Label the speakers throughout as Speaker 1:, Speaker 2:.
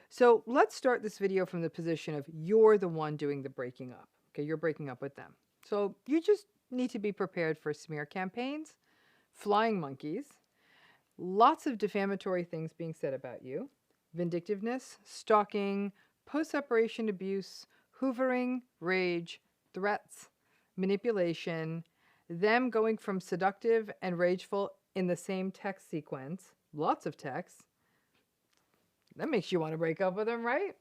Speaker 1: So let's start this video from the position of you're the one doing the breaking up. Okay, you're breaking up with them. So you just need to be prepared for smear campaigns, flying monkeys, lots of defamatory things being said about you, vindictiveness, stalking, post separation abuse, hoovering, rage, threats, manipulation, them going from seductive and rageful in the same text sequence, lots of texts. That makes you want to break up with them, right?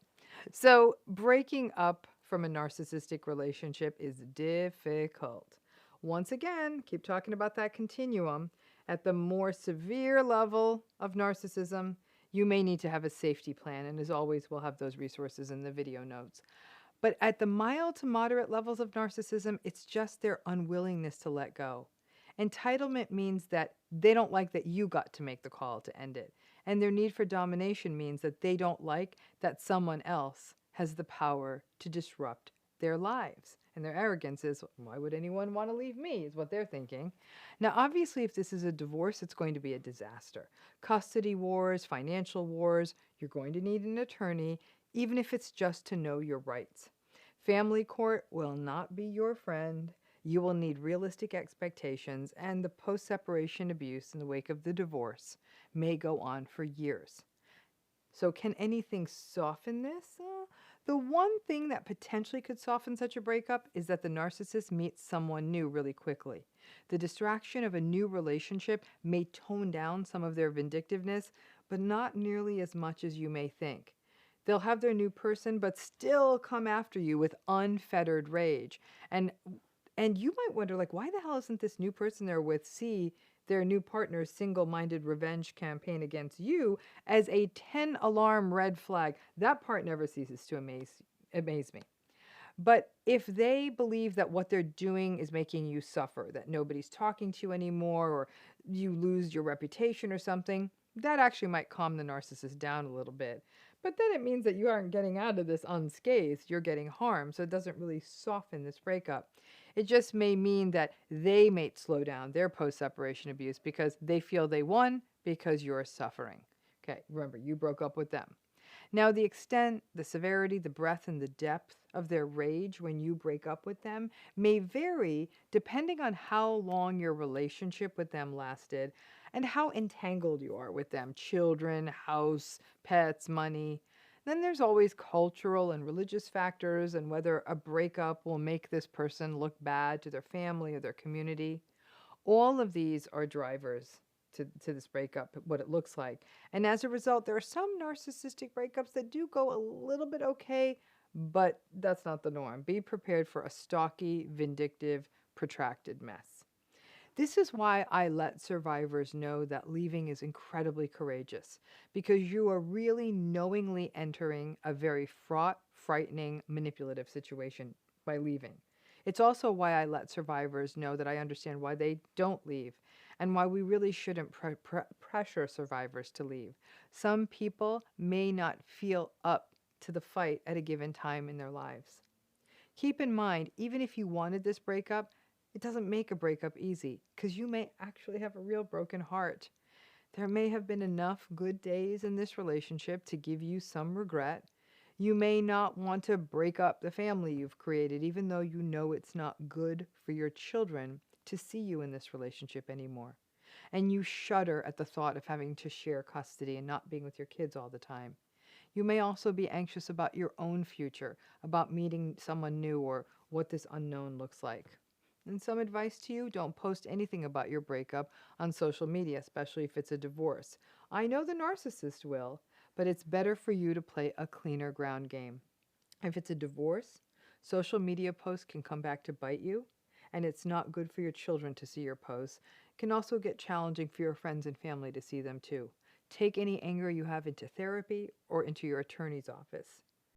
Speaker 1: So, breaking up from a narcissistic relationship is difficult. Once again, keep talking about that continuum. At the more severe level of narcissism, you may need to have a safety plan. And as always, we'll have those resources in the video notes. But at the mild to moderate levels of narcissism, it's just their unwillingness to let go. Entitlement means that they don't like that you got to make the call to end it. And their need for domination means that they don't like that someone else has the power to disrupt their lives. And their arrogance is, why would anyone want to leave me? Is what they're thinking. Now, obviously, if this is a divorce, it's going to be a disaster. Custody wars, financial wars, you're going to need an attorney, even if it's just to know your rights. Family court will not be your friend. You will need realistic expectations, and the post separation abuse in the wake of the divorce may go on for years. So, can anything soften this? The one thing that potentially could soften such a breakup is that the narcissist meets someone new really quickly. The distraction of a new relationship may tone down some of their vindictiveness, but not nearly as much as you may think. They'll have their new person, but still come after you with unfettered rage. And and you might wonder, like, why the hell isn't this new person they're with see their new partner's single-minded revenge campaign against you as a 10 alarm red flag? That part never ceases to amaze me. But if they believe that what they're doing is making you suffer, that nobody's talking to you anymore, or you lose your reputation or something, that actually might calm the narcissist down a little bit. But then it means that you aren't getting out of this unscathed, you're getting harmed, so it doesn't really soften this breakup. It just may mean that they may slow down their post separation abuse because they feel they won because you're suffering. Okay, remember, you broke up with them. Now, the extent, the severity, the breadth, and the depth of their rage when you break up with them may vary depending on how long your relationship with them lasted and how entangled you are with them: children, house, pets, money. Then there's always cultural and religious factors and whether a breakup will make this person look bad to their family or their community. All of these are drivers to this breakup, what it looks like. And as a result, there are some narcissistic breakups that do go a little bit okay, but that's not the norm. Be prepared for a stalky, vindictive, protracted mess. This is why I let survivors know that leaving is incredibly courageous, because you are really knowingly entering a very fraught, frightening, manipulative situation by leaving. It's also why I let survivors know that I understand why they don't leave and why we really shouldn't pressure survivors to leave. Some people may not feel up to the fight at a given time in their lives. Keep in mind, even if you wanted this breakup, it doesn't make a breakup easy because you may actually have a real broken heart. There may have been enough good days in this relationship to give you some regret. You may not want to break up the family you've created, even though you know it's not good for your children to see you in this relationship anymore. And you shudder at the thought of having to share custody and not being with your kids all the time. You may also be anxious about your own future, about meeting someone new or what this unknown looks like. And some advice to you: don't post anything about your breakup on social media, especially if it's a divorce. I know the narcissist will, but it's better for you to play a cleaner ground game. If it's a divorce, social media posts can come back to bite you, and it's not good for your children to see your posts. It can also get challenging for your friends and family to see them too. Take any anger you have into therapy or into your attorney's office.